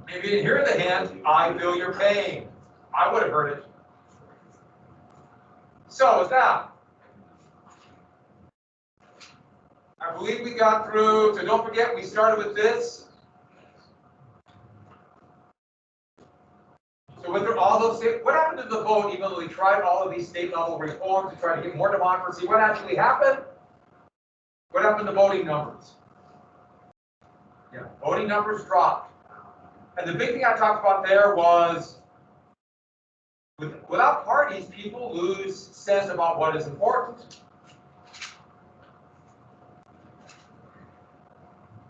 If you didn't hear the hint, I feel your pain. I would have heard it. So with that, I believe we got through, so don't forget we started with this. So went through all those things. What happened to the vote, even though we tried all of these state level reforms to try to get more democracy? What actually happened? What happened to voting numbers? Yeah, voting numbers dropped. And the big thing I talked about there was without parties, people lose sense about what is important.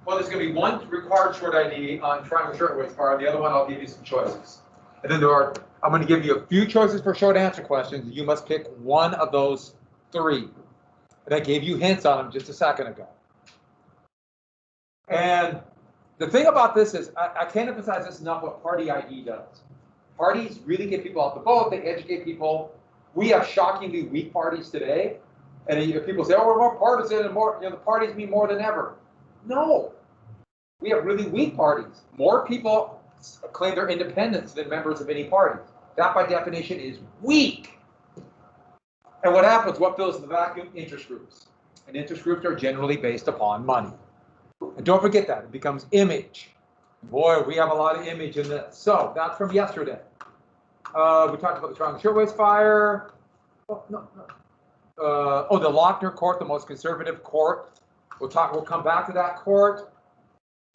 Well, there's going to be one required short ID on triangle shirtwaist bar. The other one, I'll give you some choices. And then I'm going to give you a few choices for short answer questions. You must pick one of those three. And I gave you hints on them just a second ago. And the thing about this is, I can't emphasize this enough what party ID does. Parties really get people out the vote. They educate people. We have shockingly weak parties today. And people say, oh, we're more partisan and more, the parties mean more than ever. No. We have really weak parties. More people claim their independence than members of any party. That, by definition, is weak. And what happens? What fills the vacuum? Interest groups. And interest groups are generally based upon money. And don't forget that. It becomes image. Boy, we have a lot of image in this. So that's from yesterday. We talked about the Triangle Shirtwaist Fire. Oh, no. The Lochner Court, the most conservative court. We'll come back to that court.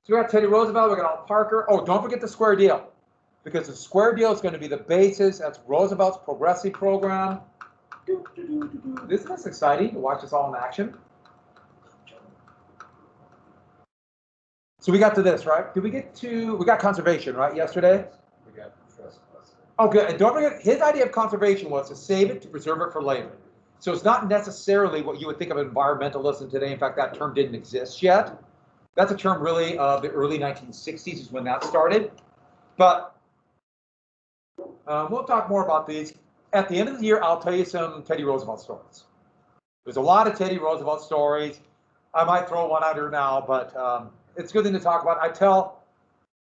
So we got Teddy Roosevelt, we got Al Parker. Oh, don't forget the square deal. Because the square deal is going to be the basis. That's Roosevelt's progressive program. Isn't this exciting to watch this all in action? So we got to this, right? We got conservation, right, yesterday? We got trust. Oh, good. And don't forget, his idea of conservation was to save it, to preserve it for later. So it's not necessarily what you would think of environmentalism today. In fact, that term didn't exist yet. That's a term really of the early 1960s is when that started. But we'll talk more about these. At the end of the year, I'll tell you some Teddy Roosevelt stories. There's a lot of Teddy Roosevelt stories. I might throw one out here now, but it's a good thing to talk about.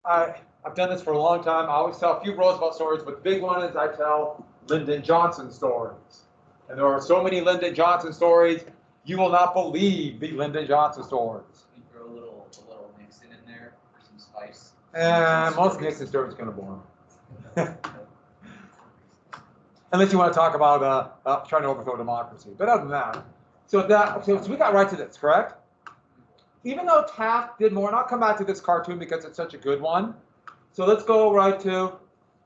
I've done this for a long time. I always tell a few Roosevelt stories, but the big one is I tell Lyndon Johnson stories. And there are so many Lyndon Johnson stories, you will not believe the Lyndon Johnson stories. You throw a little Nixon in there for some spice. Most Nixon stories are kind of boring. Unless you want to talk about trying to overthrow democracy. But other than that, so we got right to this, correct? Even though Taft did more, and I'll come back to this cartoon because it's such a good one. So let's go right to,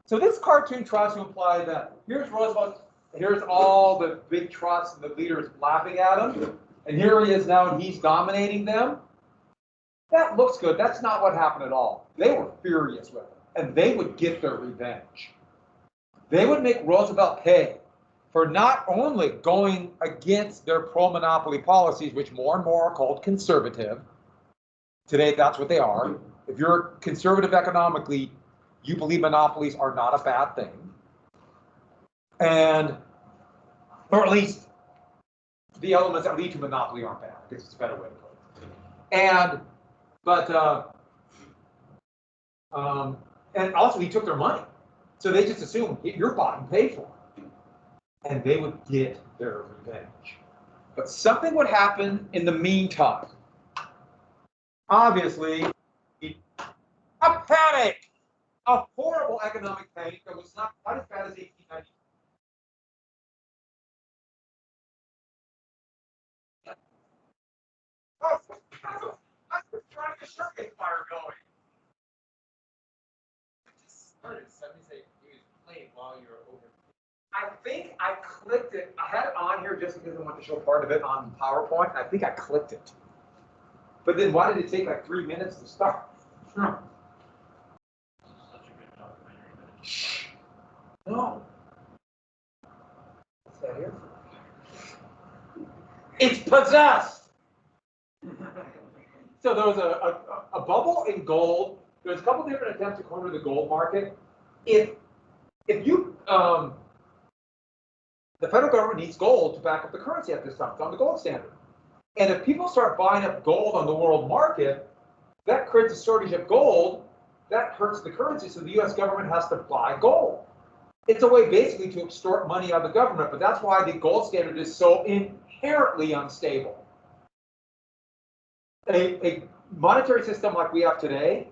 so this cartoon tries to imply that here's Roosevelt, here's all the big trusts and the leaders laughing at him, and here he is now and he's dominating them. That looks good. That's not what happened at all. They were furious with him, and they would get their revenge. They would make Roosevelt pay for not only going against their pro-monopoly policies, which more and more are called conservative. Today, that's what they are. If you're conservative economically, you believe monopolies are not a bad thing. Or at least the elements that lead to monopoly aren't bad. I guess it's a better way to put it. And also he took their money. So they just assumed you're bought and paid for. And they would get their revenge. But something would happen in the meantime. Obviously, a panic, a horrible economic panic that was not quite as bad as 1890. Oh, I was trying to circuit fire going. I think I clicked it. I had it on here just because I wanted to show part of it on PowerPoint. I think I clicked it. But then why did it take like 3 minutes to start? Such a good documentary. Shh. No. What's that here? It's possessed. So there was a bubble in gold. There's a couple different attempts to corner the gold market. If you the federal government needs gold to back up the currency at this time. It's on the gold standard. And if people start buying up gold on the world market, that creates a shortage of gold, that hurts the currency, so the US government has to buy gold. It's a way basically to extort money out of the government, but that's why the gold standard is so inherently unstable. A monetary system like we have today,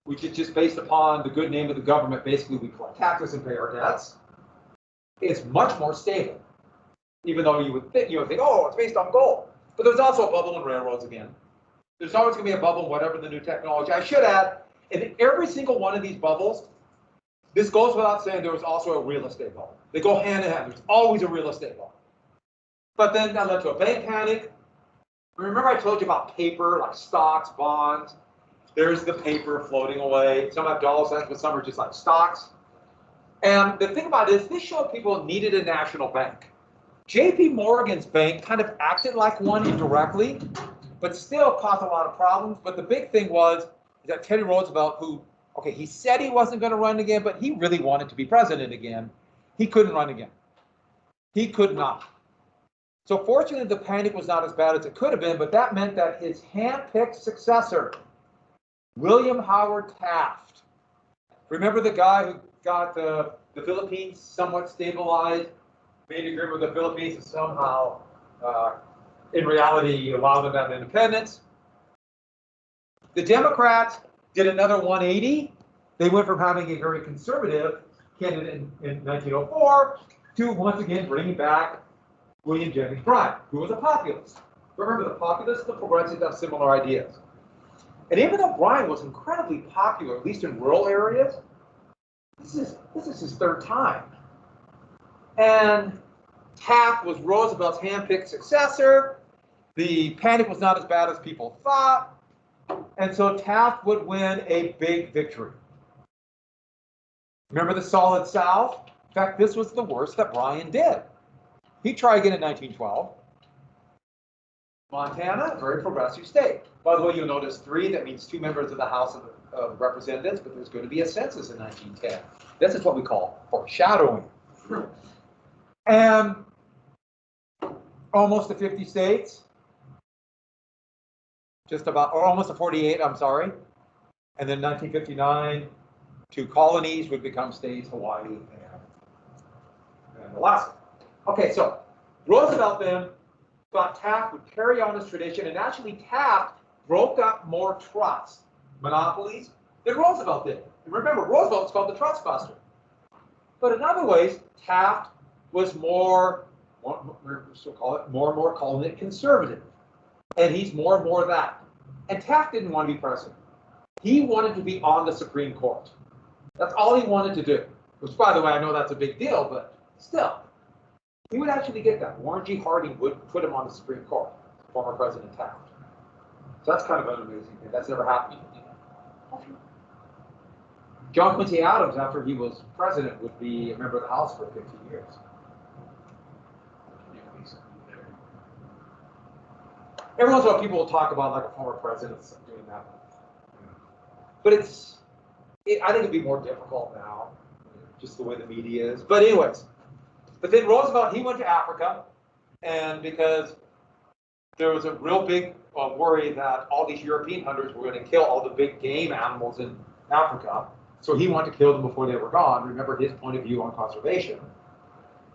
which is just based upon the good name of the government, basically we collect taxes and pay our debts, is much more stable. Even though you would think, oh, it's based on gold. But there's also a bubble in railroads again. There's always going to be a bubble in whatever the new technology. I should add, in every single one of these bubbles, this goes without saying, there was also a real estate bubble. They go hand in hand. There's always a real estate bubble. But then that led to a bank panic. Remember I told you about paper, like stocks, bonds. There's the paper floating away. Some have dollar signs, but some are just like stocks. And the thing about it is, this showed people needed a national bank. JP Morgan's bank kind of acted like one indirectly, but still caused a lot of problems. But the big thing was that Teddy Roosevelt, who, okay, he said he wasn't going to run again, but he really wanted to be president again. He couldn't run again. He could not. So fortunately, the panic was not as bad as it could have been, but that meant that his hand-picked successor, William Howard Taft, remember the guy who got the Philippines somewhat stabilized, made an agreement with the Philippines to somehow, in reality, allow them to have independence. The Democrats did another 180. They went from having a very conservative candidate in 1904 to once again bringing back William Jennings Bryan, who was a populist. Remember, the populists and the progressives have similar ideas. And even though Bryan was incredibly popular, at least in rural areas, this is his third time. And Taft was Roosevelt's hand-picked successor. The panic was not as bad as people thought. And so Taft would win a big victory. Remember the Solid South? In fact, this was the worst that Bryan did. He tried again in 1912. Montana, very progressive state. By the way, you'll notice 3, that means 2 members of the House of Representatives, but there's going to be a census in 1910. This is what we call foreshadowing. And almost to 50 states, just about, or almost to 48, I'm sorry. And then 1959, 2 colonies would become states, Hawaii and Alaska. Okay, so Roosevelt then thought Taft would carry on his tradition, and actually Taft broke up more trusts, monopolies, than Roosevelt did. And remember, Roosevelt was called the trust buster. But in other ways, Taft was more and more calling it conservative. And he's more and more that. And Taft didn't want to be president. He wanted to be on the Supreme Court. That's all he wanted to do. Which, by the way, I know that's a big deal, but still. He would actually get that. Warren G. Harding would put him on the Supreme Court, former President Taft. So that's kind of an amazing thing. That's never happened. John Quincy Adams, after he was president, would be a member of the House for 50 years. Every once in a while, people will talk about like a former president doing that. But I think it'd be more difficult now, just the way the media is. But anyways, but then Roosevelt, he went to Africa, and because there was a real big worry that all these European hunters were going to kill all the big game animals in Africa, so he wanted to kill them before they were gone. Remember his point of view on conservation.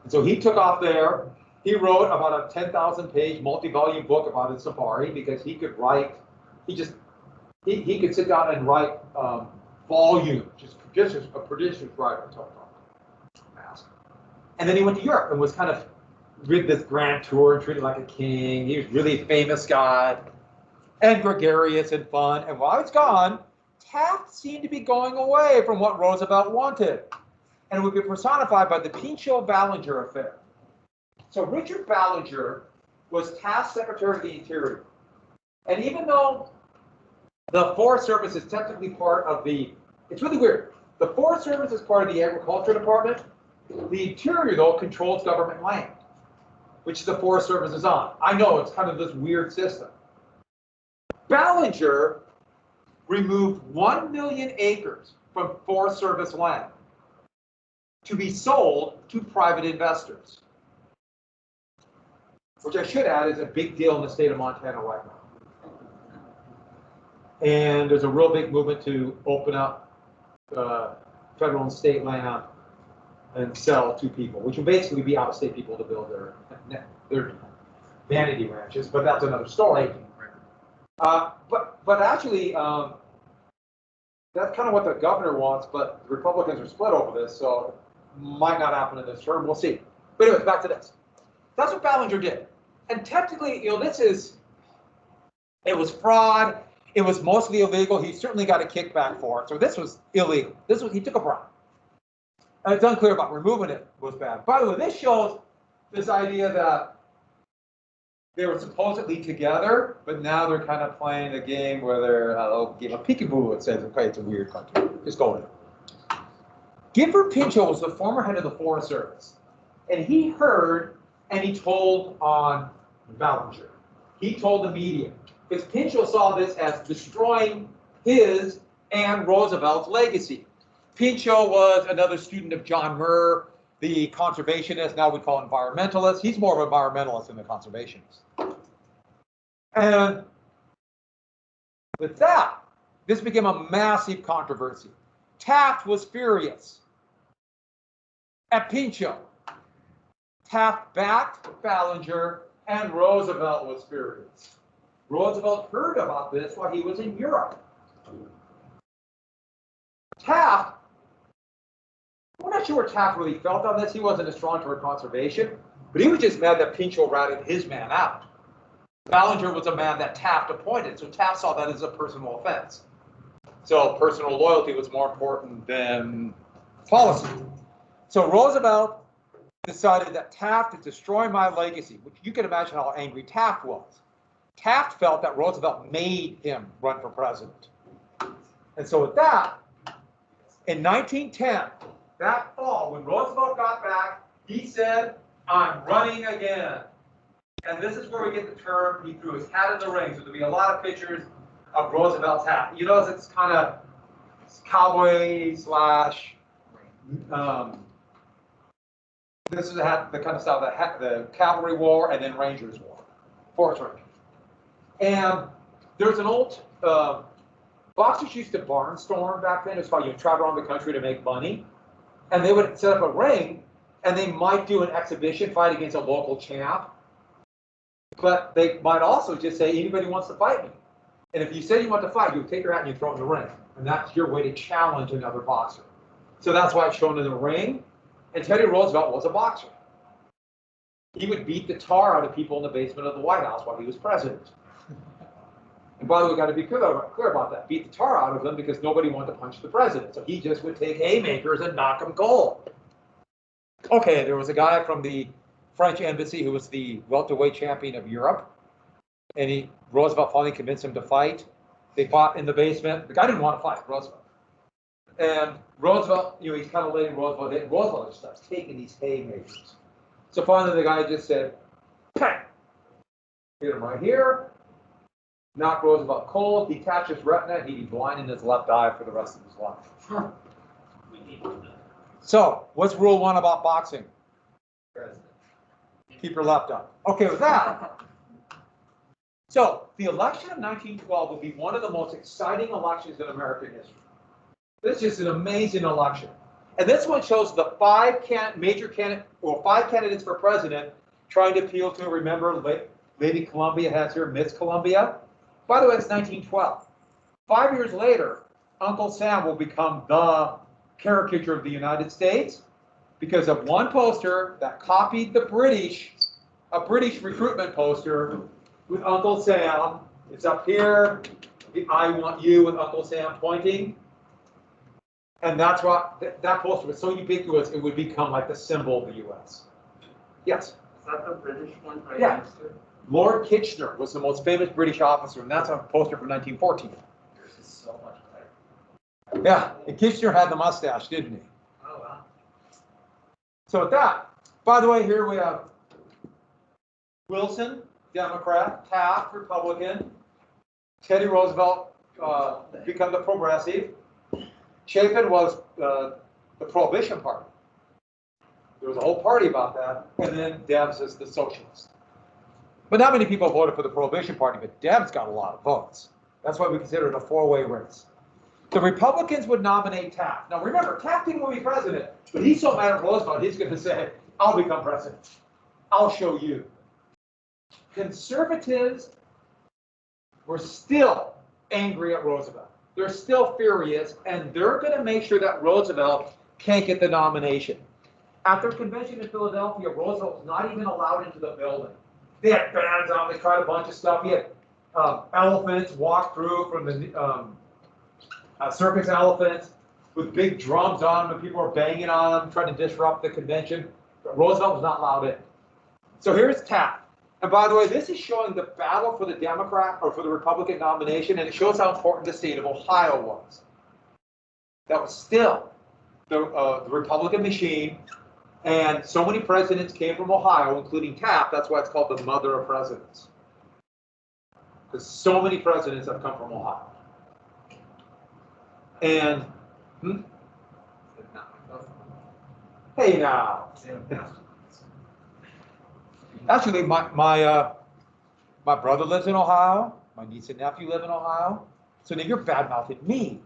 And so he took off there. He wrote about a 10,000-page multi-volume book about his safari because he could write. He could sit down and write volumes, just a prodigious writer. And then he went to Europe and was kind of did this grand tour and treated like a king. He was really a famous guy and gregarious and fun. And while he's gone, Taft seemed to be going away from what Roosevelt wanted. And it would be personified by the Pinchot-Ballinger affair. So Richard Ballinger was Taft's Secretary of the Interior. And even though the Forest Service is technically part of it's really weird. The Forest Service is part of the Agriculture Department. The Interior, though, controls government land, which the Forest Service is on. I know, it's kind of this weird system. Ballinger removed 1 million acres from Forest Service land to be sold to private investors, which I should add is a big deal in the state of Montana right now. And there's a real big movement to open up federal and state land and sell to people, which would basically be out-of-state people to build their vanity ranches, but that's another story. But actually, that's kind of what the governor wants, but the Republicans are split over this, so might not happen in this term. We'll see. But anyways, back to this. That's what Ballinger did. And technically, it was fraud. It was mostly illegal. He certainly got a kickback for it. So this was illegal. He took a bribe. And it's unclear about removing it was bad. By the way, this shows this idea that they were supposedly together, but now they're kind of playing a game where they're a game of peekaboo. It says, okay, it's a weird country. Just go with it. Gifford Pinchot was the former head of the Foreign Service. And he heard and he told on Ballinger. He told the media. Because Pinchot saw this as destroying his and Roosevelt's legacy. Pinchot was another student of John Muir, the conservationist, now we call environmentalist. He's more of an environmentalist than a conservationist. And with that, this became a massive controversy. Taft was furious at Pinchot. Taft backed Ballinger, and Roosevelt was furious. Roosevelt heard about this while he was in Europe. Taft, we're not sure what Taft really felt on this. He wasn't as strong toward conservation, but he was just mad that Pinchot ratted his man out. Ballinger was a man that Taft appointed, so Taft saw that as a personal offense. So personal loyalty was more important than policy. So Roosevelt decided that Taft is destroying my legacy, which you can imagine how angry Taft was. Taft felt that Roosevelt made him run for president. And so with that, in 1910, that fall, when Roosevelt got back, he said, I'm running again. And this is where we get the term, he threw his hat in the ring. So there'll be a lot of pictures of Roosevelt's hat. You notice it's kind of cowboy slash, this is the kind of style that the cavalry wore and then Rangers wore, Forest Rangers. And there's an old, boxers used to barnstorm back then. It's called, travel around the country to make money. And they would set up a ring and they might do an exhibition fight against a local champ. But they might also just say, anybody wants to fight me. And if you say you want to fight, you take your hat and you throw it in the ring. And that's your way to challenge another boxer. So that's why it's shown in the ring. And Teddy Roosevelt was a boxer. He would beat the tar out of people in the basement of the White House while he was president. And by the way, we've got to be clear about that. Beat the tar out of them because nobody wanted to punch the president. So he just would take haymakers and knock them cold. Okay, there was a guy from the French embassy who was the welterweight champion of Europe. And Roosevelt finally convinced him to fight. They fought in the basement. The guy didn't want to fight, Roosevelt. And Roosevelt, he's kind of letting Roosevelt hit. Roosevelt just starts taking these haymakers. So finally the guy just said, bang! Hit him right here. Knock Roosevelt cold, detach his retina, he'd be blind in his left eye for the rest of his life. So, what's rule 1 about boxing? President. Keep your left eye. Okay, with that. So, the election of 1912 will be one of the most exciting elections in American history. This is an amazing election. And this one shows the 5 candidates for president trying to appeal to, remember, Lady Columbia has here, Miss Columbia. By the way, it's 1912. 5 years later, Uncle Sam will become the caricature of the United States because of one poster that copied the British, a British recruitment poster with Uncle Sam. It's up here, the I want you with Uncle Sam pointing. And that's why that poster was so ubiquitous, it would become like the symbol of the U.S. Yes? Is that the British one right Yeah. next to it? Lord Kitchener was the most famous British officer, and that's on a poster from 1914. Yours is so much better. Yeah, and Kitchener had the mustache, didn't he? Oh, wow. So with that, by the way, here we have Wilson, Democrat, Taft, Republican, Teddy Roosevelt become the progressive. Chapin was the Prohibition Party. There was a whole party about that, and then Debs is the socialist. But not many people voted for the Prohibition Party, but Debs got a lot of votes. That's why we consider it a 4-way race. The Republicans would nominate Taft. Now remember, Taft didn't want to be president, but he's so mad at Roosevelt, he's going to say, I'll become president. I'll show you. Conservatives were still angry at Roosevelt. They're still furious, and they're going to make sure that Roosevelt can't get the nomination. At their convention in Philadelphia, Roosevelt was not even allowed into the building. They had bands out, they tried a bunch of stuff. He had elephants walk through from the circus elephants with big drums on them, and people were banging on them, trying to disrupt the convention. But Roosevelt was not allowed in. So here's Taft. And by the way, this is showing the battle for the Democrat or for the Republican nomination, and it shows how important the state of Ohio was. That was still the Republican machine, and so many presidents came from Ohio, including Taft. That's why it's called the mother of presidents. Because so many presidents have come from Ohio. And, hey now. Actually, my brother lives in Ohio. My niece and nephew live in Ohio. So now you're bad-mouthing me.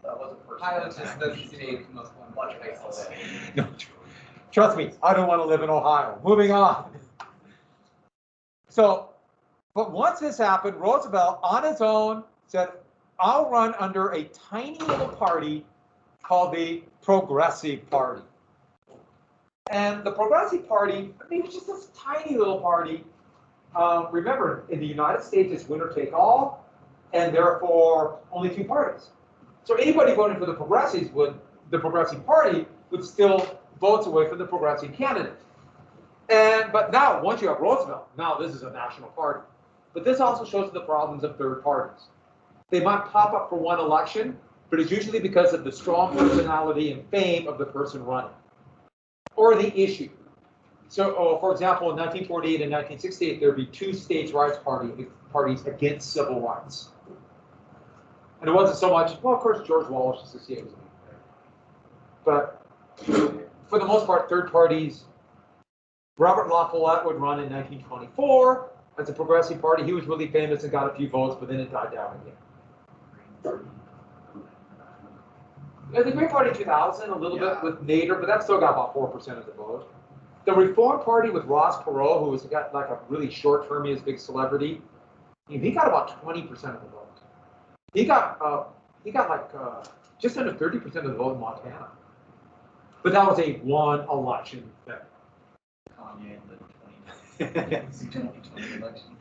Ohio is just the state most much isolated. No, trust me, I don't want to live in Ohio. Moving on. So, but once this happened, Roosevelt, on his own, said, I'll run under a tiny little party called the Progressive Party. And the Progressive Party, I mean, it's just this tiny little party. Remember, in the United States, it's winner take all, and therefore only two parties. So anybody voting for the Progressives the Progressive Party would still vote away from the Progressive candidate. But now, once you have Roosevelt, now this is a national party. But this also shows the problems of third parties. They might pop up for one election, but it's usually because of the strong personality and fame of the person running, or the issue. So, for example, in 1948 and 1968, there'd be two states' rights parties against civil rights. And it wasn't so much, well, of course, George Wallace Association was there. But for the most part, third parties, Robert La Follette would run in 1924 as a Progressive Party. He was really famous and got a few votes, but then it died down again. The Green Party 2000, a little bit with Nader, but that still got about 4% of the vote. The Reform Party with Ross Perot, who was got like a really short-term, he was a big celebrity, he got about 20% of the vote. He got like just under 30% of the vote in Montana. But that was a one election thing. Kanye in the 2020 election.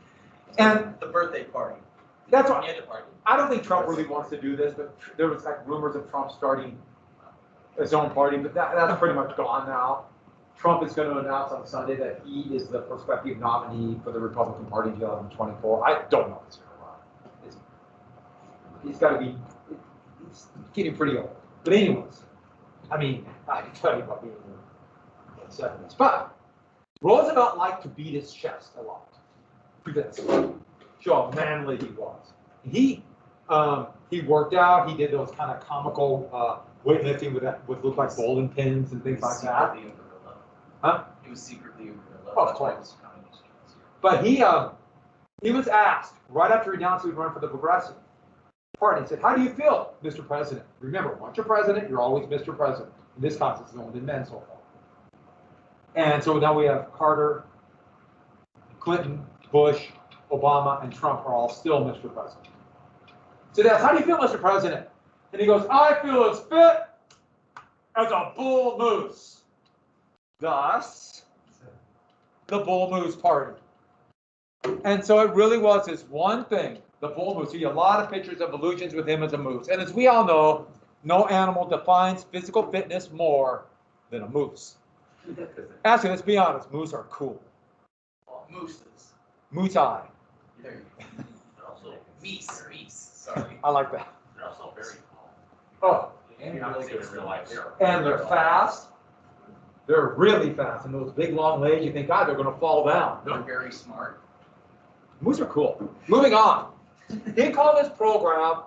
And the birthday party. That's what Party. I don't think Trump really wants to do this, but there was like rumors of Trump starting his own party, but that's pretty much gone now. Trump is going to announce on Sunday that he is the prospective nominee for the Republican Party in 2024. I don't know if it's going to run. He's got to be, he's getting pretty old. But anyways, I mean, I can tell you about being in the 70s. But Roosevelt liked to beat his chest a lot. Show how manly he was. He worked out. He did those kind of comical weightlifting with look like bowling pins and things like that. Huh? He was secretly Of course. But he was asked right after he announced he would run for the Progressive Party. He said, "How do you feel, Mr. President?" Remember, once you're president, you're always Mr. President. In this context, it's only been men so far. And so now we have Carter, Clinton, Bush, Obama, and Trump are all still Mr. President. So that's, how do you feel, Mr. President? And he goes, I feel as fit as a bull moose. Thus, the Bull Moose Party. And so it really was this one thing, the bull moose. You see a lot of pictures of illusions with him as a moose. And as we all know, no animal defines physical fitness more than a moose. Actually, let's be honest, moose are cool. Mooses. Moose eye. There you go. Also, meese. Sorry. I like that. They're also very tall. Oh, You're not seeing in real life. and they're fast. They're really fast. And those big long legs, you think, God, they're going to fall down. They're very smart. Moose are cool. Moving on. They call this program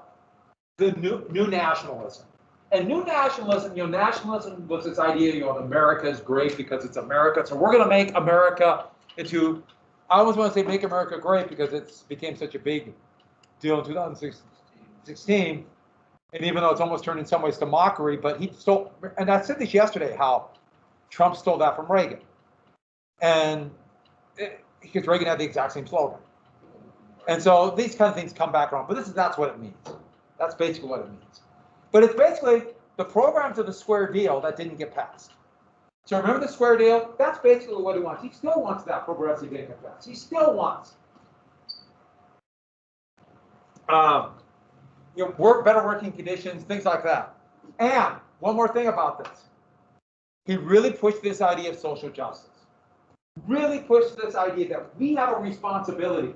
the new nationalism. And new nationalism, nationalism was this idea, America is great because it's America. So we're going to make America into, I always want to say make America great because it became such a big deal in 2016. And even though it's almost turned in some ways to mockery, but he stole, and I said this yesterday, how Trump stole that from Reagan. And because Reagan had the exact same slogan. And so these kind of things come back around, but that's what it means. That's basically what it means. But it's basically the programs of the square deal that didn't get passed. So remember the square deal? That's basically what he wants. He still wants that progressive income tax. He still wants better working conditions, things like that. And one more thing about this. He really pushed this idea of social justice. Really pushed this idea that we have a responsibility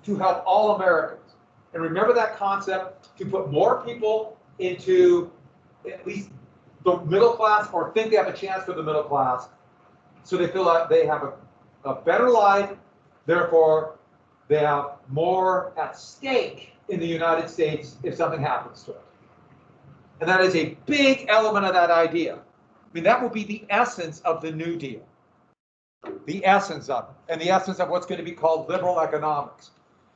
to help all Americans. And remember that concept, to put more people into at least the middle class, or think they have a chance for the middle class, so they feel like they have a better life, therefore they have more at stake in the United States if something happens to it. And that is a big element of that idea. I mean, that will be the essence of the New Deal. The essence of it, and the essence of what's going to be called liberal economics.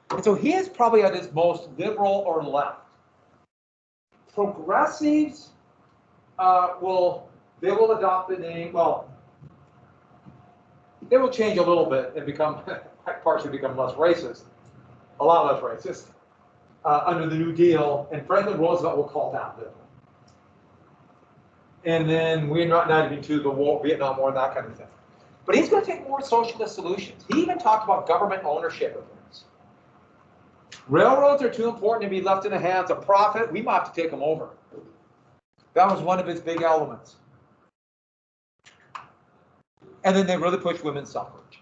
And so he is probably at his most liberal or left. Progressives will adopt the name, well, they will change a little bit and partially become less racist, a lot less racist, under the New Deal, and Franklin Roosevelt will call that liberal. And then we're not even to the war, Vietnam War, that kind of thing. But he's going to take more socialist solutions. He even talked about government ownership of things. Railroads are too important to be left in the hands of profit. We might have to take them over. That was one of his big elements. And then they really pushed women's suffrage.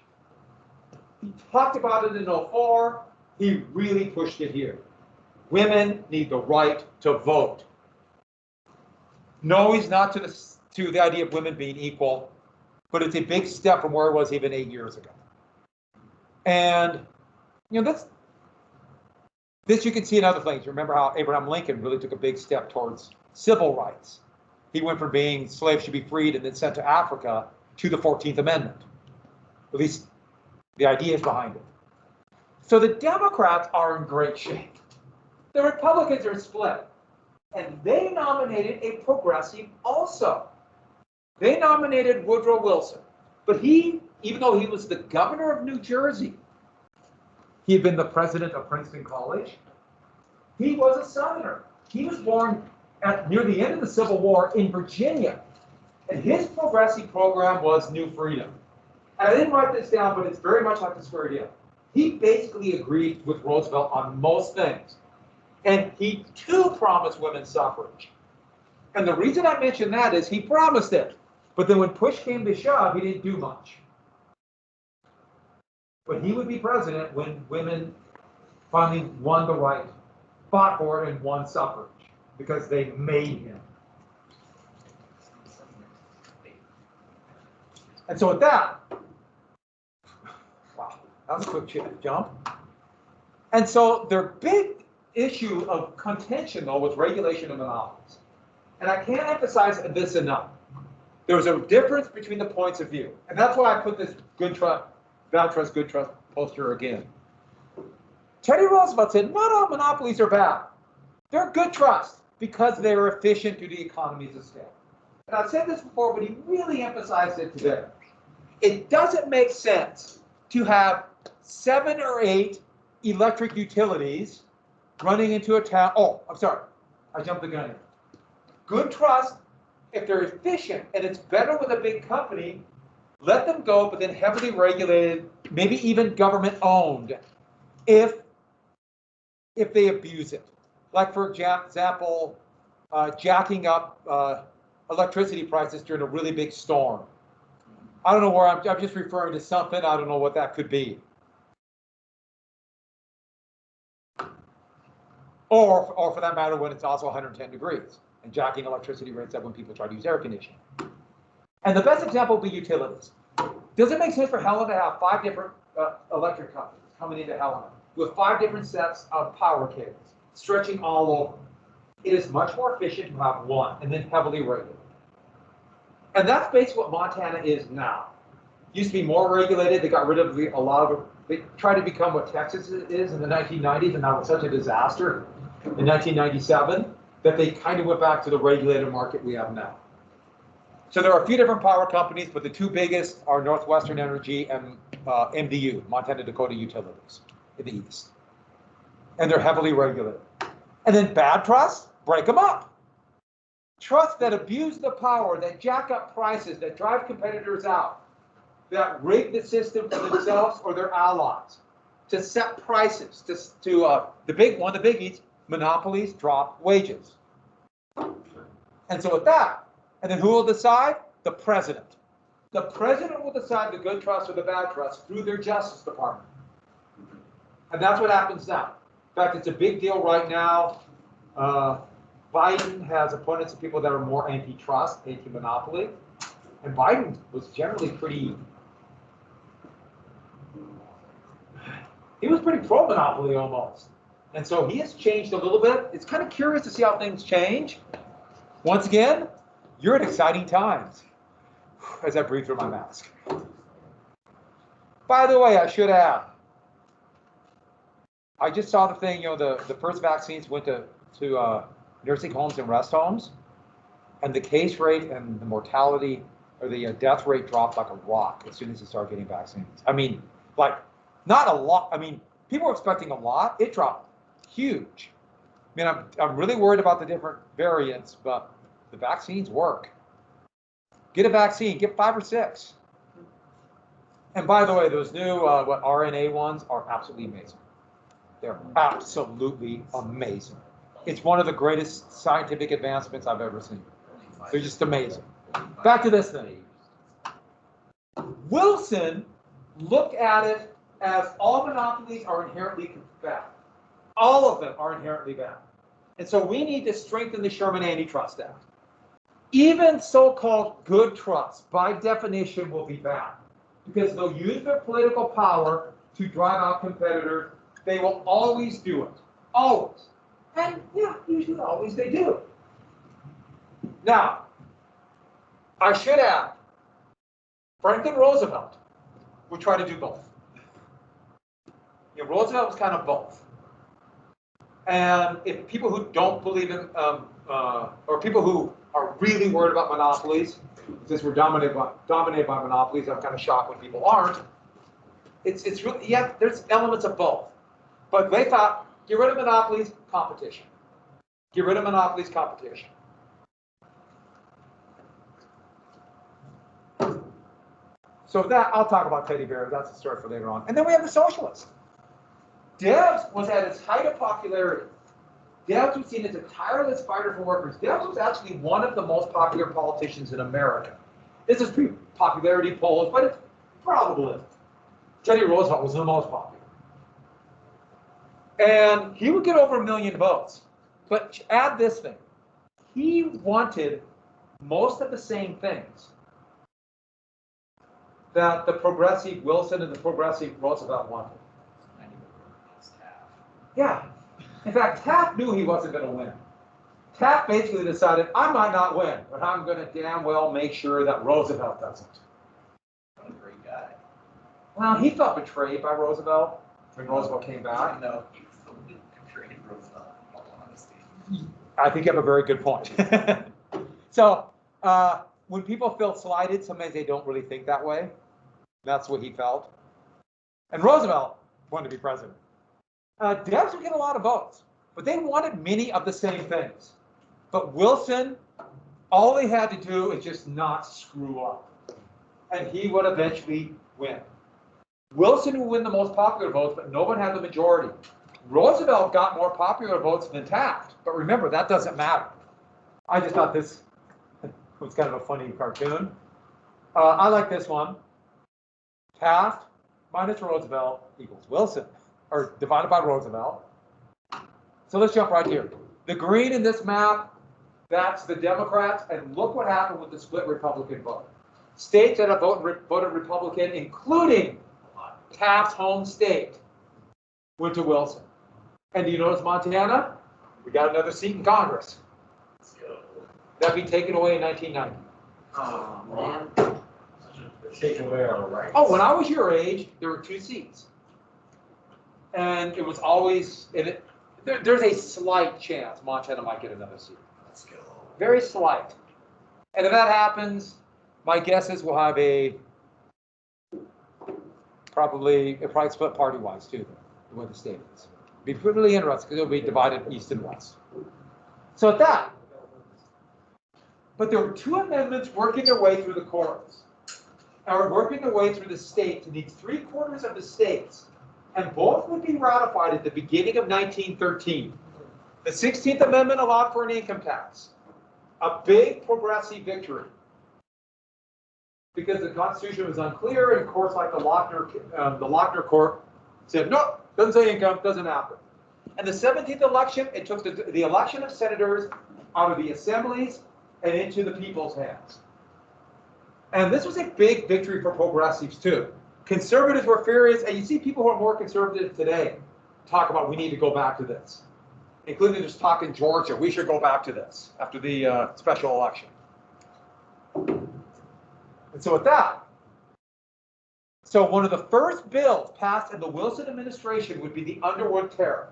He talked about it in 2004. He really pushed it here. Women need the right to vote. No, he's not to the idea of women being equal, but it's a big step from where it was even 8 years ago. And this you can see in other things. Remember how Abraham Lincoln really took a big step towards civil rights. He went from being slaves should be freed and then sent to Africa to the 14th Amendment. At least the ideas behind it. So the Democrats are in great shape. The Republicans are split. And they nominated a progressive also. They nominated Woodrow Wilson. But he, even though he was the governor of New Jersey, he had been the president of Princeton College. He was a Southerner. He was born near the end of the Civil War in Virginia. And his progressive program was New Freedom. And I didn't write this down, but it's very much like the square deal. He basically agreed with Roosevelt on most things. And he too promised women's suffrage. And the reason I mention that is he promised it. But then when push came to shove, he didn't do much. But he would be president when women finally won the right, fought for it, and won suffrage, because they made him. And so with that, wow, that was a quick jump. And so their big issue of contention, though, was regulation of monopolies. And I can't emphasize this enough. There was a difference between the points of view. And that's why I put this good trust, bad trust, good trust poster again. Teddy Roosevelt said, not all monopolies are bad. They're good trust because they are efficient to the economies of scale. And I've said this before, but he really emphasized it today. It doesn't make sense to have 7 or 8 electric utilities running into a town. Oh, I'm sorry. I jumped the gun here. Good trust, if they're efficient and it's better with a big company, let them go, but then heavily regulated, maybe even government owned, if they abuse it. Like, for example, jacking up electricity prices during a really big storm. I don't know where I'm just referring to something. I don't know what that could be. Or for that matter, when it's also 110 degrees and jacking electricity rates up when people try to use air conditioning. And the best example would be utilities. Does it make sense for Helena to have 5 different electric companies coming into Helena with 5 different sets of power cables stretching all over? It is much more efficient to have one and then heavily regulated. And that's basically what Montana is now. It used to be more regulated. They got rid of a lot of it. They tried to become what Texas is in the 1990s, and that was such a disaster in 1997. that they kind of went back to the regulated market we have now. So there are a few different power companies, but the two biggest are Northwestern Energy and MDU, Montana Dakota Utilities, in the east. And they're heavily regulated. And then bad trusts, break them up. Trusts that abuse the power, that jack up prices, that drive competitors out, that rig the system for themselves or their allies, to set prices, the big one, the biggies, monopolies drop wages. And so with that, and then who will decide? The president. The president will decide the good trust or the bad trust through their Justice Department. And that's what happens now. In fact, it's a big deal right now. Biden has appointed some people that are more antitrust, anti-monopoly. And Biden was generally pretty pro-monopoly almost. And so he has changed a little bit. It's kind of curious to see how things change. Once again, you're at exciting times as I breathe through my mask. By the way, I should add, I just saw the thing, the first vaccines went to nursing homes and rest homes, and the case rate and the mortality or the death rate dropped like a rock as soon as you start getting vaccines. I mean, like, not a lot. I mean, people were expecting a lot. It dropped huge. I mean, I'm really worried about the different variants, but the vaccines work. Get a vaccine, get 5 or 6. And by the way, those new RNA ones are absolutely amazing. They're absolutely amazing. It's one of the greatest scientific advancements I've ever seen. They're just amazing. Back to this thing. Wilson looked at it as all monopolies are inherently bad. All of them are inherently bad. And so we need to strengthen the Sherman Antitrust Act. Even so-called good trusts, by definition, will be bad because they'll use their political power to drive out competitors. They will always do it. Always. And yeah, usually always they do. Now, I should add, Franklin Roosevelt would try to do both. Roosevelt was kind of both. And if people who don't believe in, or people who are really worried about monopolies, since we're dominated by monopolies, I'm kind of shocked when people aren't. It's really, yeah, there's elements of both. But they thought, get rid of monopolies, competition. Get rid of monopolies, competition. So with that, I'll talk about teddy bears. That's a story for later on. And then we have the socialists. Debs was at its height of popularity. Debs was seen as a tireless fighter for workers. Debs was actually one of the most popular politicians in America. This is pre-popularity polls, but it's probable. Teddy Roosevelt was the most popular. And he would get over 1 million votes. But add this thing. He wanted most of the same things that the progressive Wilson and the progressive Roosevelt wanted. Yeah. In fact, Taft knew he wasn't going to win. Taft basically decided, I might not win, but I'm going to damn well make sure that Roosevelt doesn't. What a great guy. Well, he felt betrayed by Roosevelt when Roosevelt came back. No, he betrayed Roosevelt, in all honesty. I think you have a very good point. So, when people feel slighted, sometimes they don't really think that way. That's what he felt. And Roosevelt wanted to be president. Debs would get a lot of votes, but they wanted many of the same things. But Wilson, all they had to do is just not screw up, and he would eventually win. Wilson would win the most popular votes, but no one had the majority. Roosevelt got more popular votes than Taft, but remember, that doesn't matter. I just thought this was kind of a funny cartoon. I like this one. Taft minus Roosevelt equals Wilson, or divided by Roosevelt. So let's jump right here. The green in this map, that's the Democrats, and look what happened with the split Republican vote. States that have voted Republican, including Taft's home state, went to Wilson. And do you notice Montana? We got another seat in Congress. That'd be taken away in 1990. Oh, man. Taken away our rights. Oh, when I was your age, there were 2 seats. And it was always, there's a slight chance Montana might get another seat. Let's go. Very slight. And if that happens, my guess is we'll have a probably split party-wise too, the way the state is. Be really interesting because it'll be divided east and west. So at that, but there were two amendments working their way through the courts, or working their way through the state to these 3/4 of the states, and both would be ratified at the beginning of 1913. The 16th Amendment allowed for an income tax, a big progressive victory, because the Constitution was unclear, and courts like the Lochner Court said, no, doesn't say income, doesn't happen. And the 17th election, it took the election of senators out of the assemblies and into the people's hands. And this was a big victory for progressives too. Conservatives were furious, and you see people who are more conservative today talk about we need to go back to this, including just talk in Georgia, we should go back to this after the special election. And so with that, so one of the first bills passed in the Wilson administration would be the Underwood Tariff.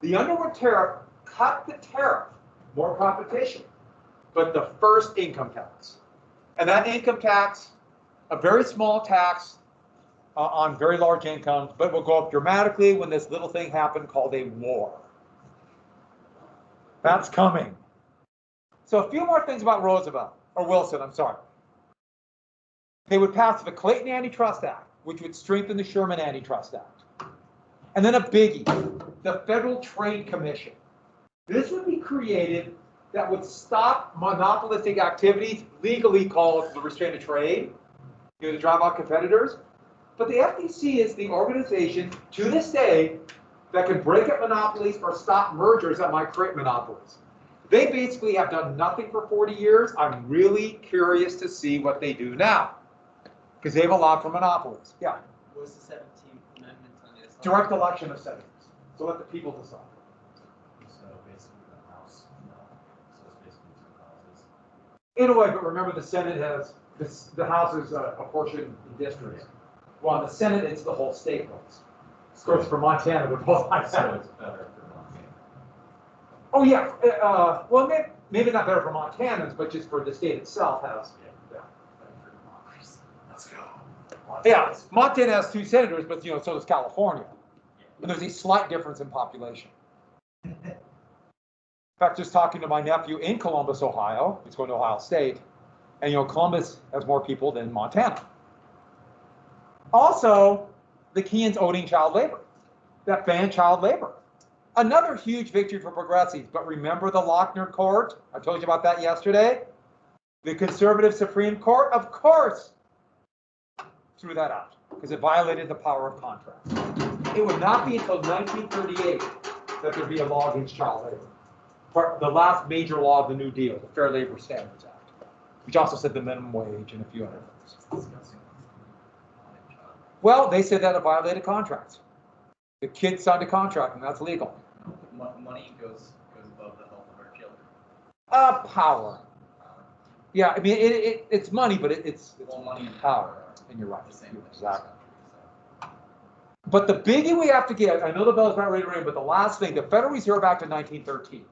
The Underwood Tariff cut the tariff, more competition, but the first income tax. And that income tax, a very small tax on very large incomes, but will go up dramatically when this little thing happened called a war. That's coming. So a few more things about Roosevelt, or Wilson, I'm sorry. They would pass the Clayton Antitrust Act, which would strengthen the Sherman Antitrust Act. And then a biggie, the Federal Trade Commission. This would be created that would stop monopolistic activities, legally called the restraint of trade, to drive out competitors. But the FTC is the organization, to this day, that can break up monopolies or stop mergers that might create monopolies. They basically have done nothing for 40 years. I'm really curious to see what they do now, because they've allowed for monopolies. Yeah. What was the 17th Amendment on this? Direct election of senators. So let the people decide. So basically the House, so it's basically two houses. In a way, but remember the Senate has, the House is apportioned in districts. Well, in the Senate, it's the whole state votes. Of course, for Montana, we're both like So that. it's better for Montana. Oh, yeah. Well, maybe not better for Montanans, but just for the state itself has. Yeah. Better for democracy. Let's go. Yeah, Montana has 2 senators, but so does California. And there's a slight difference in population. In fact, just talking to my nephew in Columbus, Ohio, he's going to Ohio State, and Columbus has more people than Montana. Also, the Keans owning child labor, that banned child labor. Another huge victory for progressives, but remember the Lochner Court? I told you about that yesterday. The conservative Supreme Court, of course, threw that out because it violated the power of contract. It would not be until 1938 that there'd be a law against child labor. The last major law of the New Deal, the Fair Labor Standards Act, which also said the minimum wage and a few other things. Well, they said that it violated contracts. The kid signed a contract, and that's legal. Money goes above the health of our children. Power. Yeah, I mean, it's money, but it's Money and power. And you're right. The same thing. Exactly. But the biggie we have to get, I know the bell's not ready to ring, but the last thing, the Federal Reserve Act of 1913.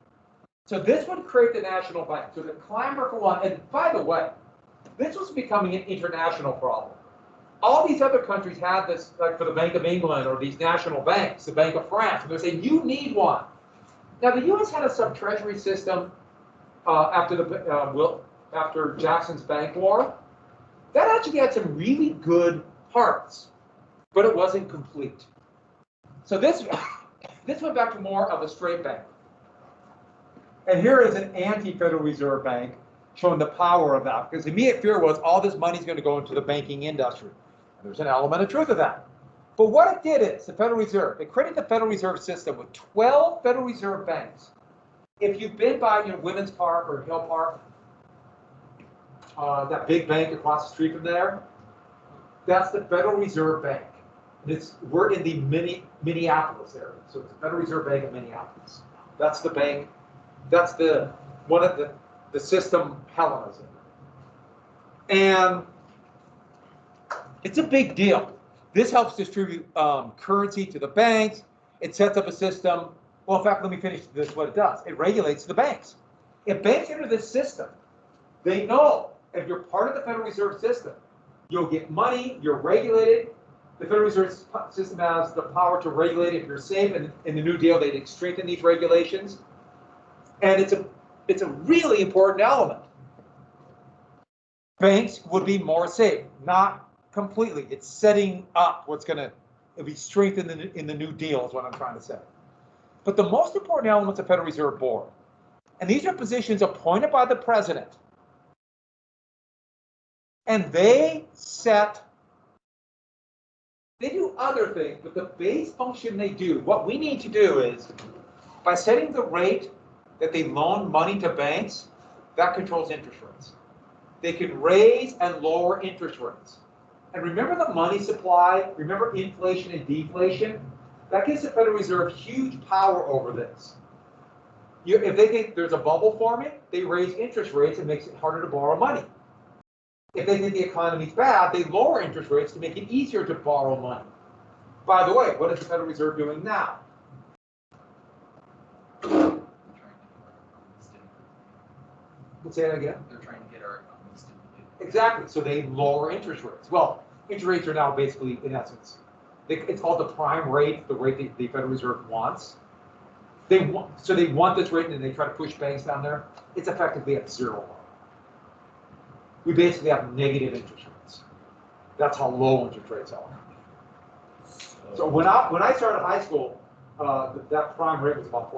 So this would create the national bank. So the clamor for one, and by the way, this was becoming an international problem. All these other countries had this, like for the Bank of England or these national banks, the Bank of France, and they're saying, you need one. Now, the U.S. had a sub-treasury system after Jackson's bank war. That actually had some really good parts, but it wasn't complete. So this went back to more of a straight bank. And here is an anti-Federal Reserve Bank showing the power of that, because the immediate fear was all this money is going to go into the banking industry. And there's an element of truth of that. But what it did is, the Federal Reserve, it created the Federal Reserve System with 12 Federal Reserve banks. If you've been by Women's Park or Hill Park, that big bank across the street from there, that's the Federal Reserve Bank. And we're in the Minneapolis area, so it's the Federal Reserve Bank of Minneapolis. That's the bank. That's one of the system Helena's in. And it's a big deal. This helps distribute currency to the banks. It sets up a system. Well, in fact, let me finish this, what it does. It regulates the banks. If banks enter this system, they know if you're part of the Federal Reserve System, you'll get money, you're regulated. The Federal Reserve System has the power to regulate if you're safe, and in the New Deal, they strengthen these regulations. And it's a really important element. Banks would be more safe, not completely. It's setting up what's going to be strengthened in the New Deal is what I'm trying to say. But the most important element is the Federal Reserve Board. And these are positions appointed by the president. And they do other things, but the base function they do, what we need to do is, by setting the rate that they loan money to banks, that controls interest rates. They can raise and lower interest rates. And remember the money supply, remember inflation and deflation? That gives the Federal Reserve huge power over this. If they think there's a bubble forming, they raise interest rates and makes it harder to borrow money. If they think the economy's bad, they lower interest rates to make it easier to borrow money. By the way, what is the Federal Reserve doing now? Let's say that again. They're trying to get our economy stimulated. Exactly. So they lower interest rates. Well, interest rates are now basically, in essence, it's called the prime rate, the rate the Federal Reserve wants. They want this rate, and they try to push banks down there. It's effectively at zero. We basically have negative interest rates. That's how low interest rates are. So when I started high school, that prime rate was about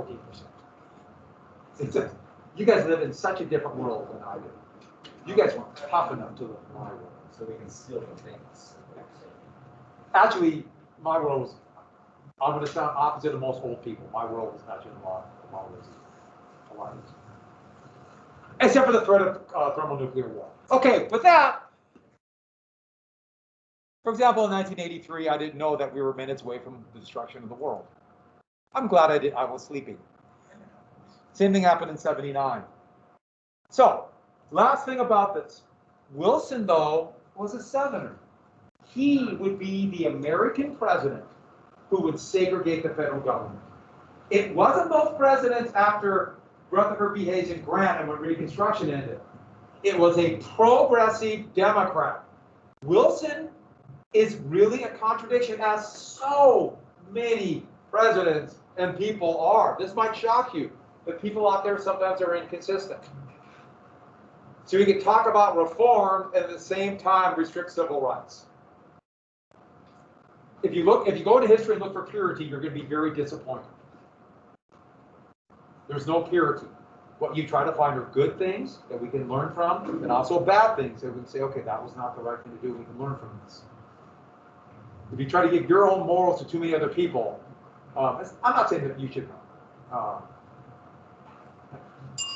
14%. You guys live in such a different world than I do. You guys weren't tough enough to live in my world. So we can steal from things. Actually, my world was, I'm going to sound opposite of most old people. My world was actually a lot easier. Except for the threat of thermonuclear war. Okay, with that, for example, in 1983, I didn't know that we were minutes away from the destruction of the world. I'm glad I was sleeping. Same thing happened in '79. So, last thing about this. Wilson, though, was a Southerner. He would be the American president who would segregate the federal government. It wasn't those presidents after Rutherford B. Hayes and Grant and when Reconstruction ended. It was a progressive Democrat. Wilson is really a contradiction, as so many presidents and people are. This might shock you, but people out there sometimes are inconsistent. So you can talk about reform and at the same time restrict civil rights. If you go into history and look for purity, you're going to be very disappointed. There's no purity. What you try to find are good things that we can learn from, and also bad things that we can say, okay, that was not the right thing to do. We can learn from this. If you try to give your own morals to too many other people, I'm not saying that you should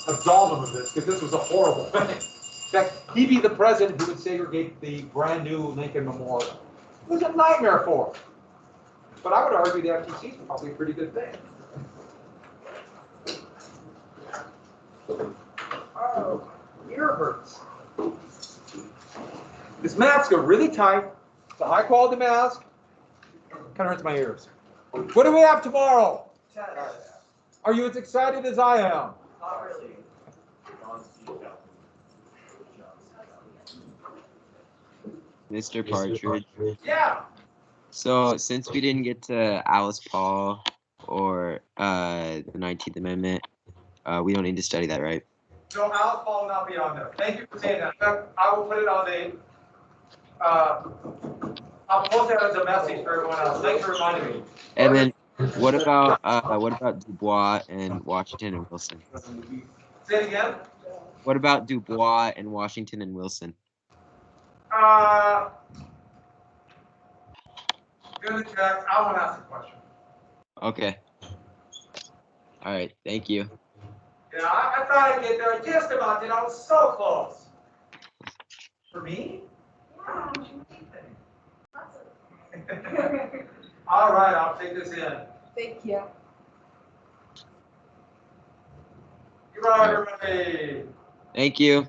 absolve them of this, because this was a horrible thing. In fact, he'd be the president who would segregate the brand new Lincoln Memorial. It was a nightmare for him. But I would argue the FTC is probably a pretty good thing. Oh, my ear hurts. This mask is really tight. It's a high quality mask. Kind of hurts my ears. What do we have tomorrow? Are you as excited as I am? Not really. Mr. Partridge. Yeah. So since we didn't get to Alice Paul or the 19th Amendment, we don't need to study that, right? So Alice Paul will not be on there. Thank you for saying that. In fact, I will put it on the, I'll post that as a message for everyone else. Thanks for reminding me. And then what about Dubois and Washington and Wilson? Say it again. What about Dubois and Washington and Wilson? Good check. I want to ask a question. Okay. All right. Thank you. Yeah, I thought I'd get there. Just about did. I was so close. For me? Yeah. All right, I'll take this in. Thank you. Goodbye, everybody. Thank you.